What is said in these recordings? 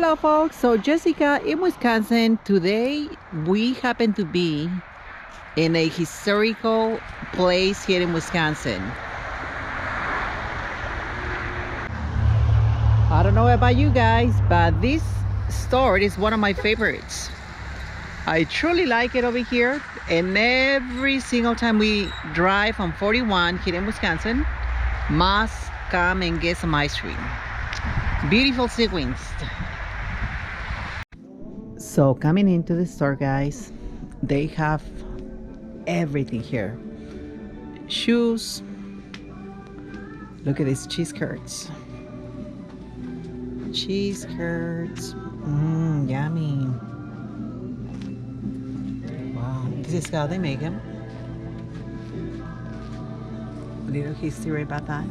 Hello folks, so Jessica in Wisconsin. Today we happen to be in a historical place here in Wisconsin. I don't know about you guys, but this store is one of my favorites. I truly like it over here, and every single time we drive on 41 here in Wisconsin, must come and get some ice cream. Beautiful sequins. So coming into the store, guys, they have everything here. Shoes. Look at these cheese curds. Cheese curds. Yummy. Wow, this is how they make them. A little history about that.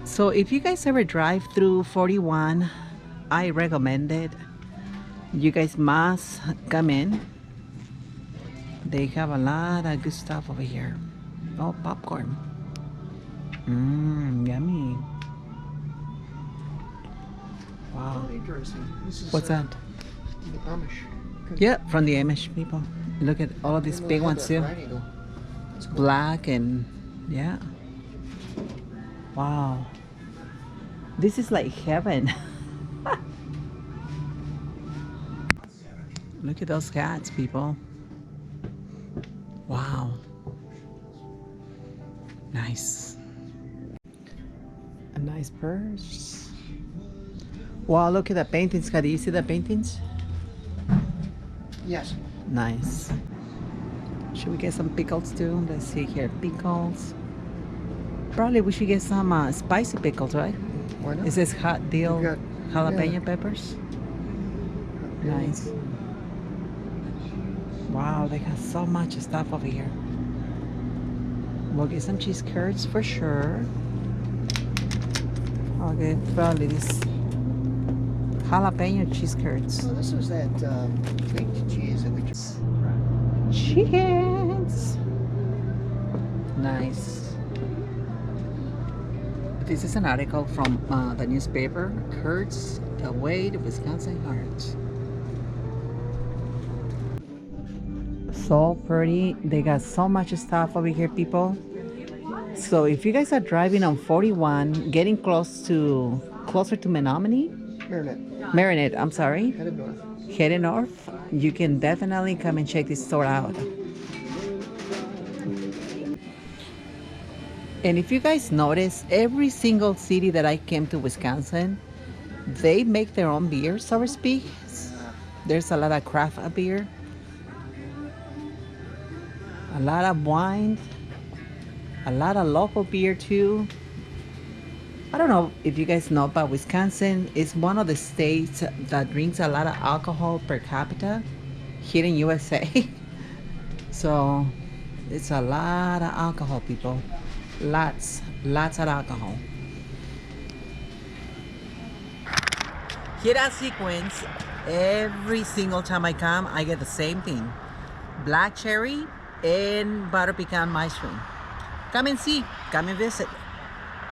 So if you guys ever drive through 41, I recommend it. You guys must come in. They have a lot of good stuff over here. Oh, popcorn. Yummy. Wow. What's that? The Amish. Yeah, from the Amish people. Look at all of these big ones too. Cool. Black and yeah. Wow. This is like heaven. Look at those cats, people. Wow. Nice. A nice purse. Wow, look at the paintings. Can you see the paintings? Yes. Nice. Should we get some pickles too? Let's see here. Pickles. Probably we should get some spicy pickles, right? Why not? Is this hot deal We've got- jalapeno peppers? Nice. Wow, they got so much stuff over here. We'll get some cheese curds for sure. I'll get probably this jalapeno cheese curds. Oh, this was that baked cheese that we just. Chickens! Nice. This is an article from the newspaper, Curds, the way the Wisconsin heart. So pretty. They got so much stuff over here, people. So if you guys are driving on 41, getting closer to Menominee, Marinette, I'm sorry, Headed north. heading north, you can definitely come and check this store out. And if you guys notice, every single city that I came to Wisconsin, they make their own beer, so to speak. There's a lot of craft beer, a lot of wine, a lot of local beer too. I don't know if you guys know, but Wisconsin is one of the states that drinks a lot of alcohol per capita here in USA. So it's a lot of alcohol, people. Lots of alcohol. Here at Sequence, every single time I come, I get the same thing. Black cherry and butter pecan ice cream. Come and see, come and visit.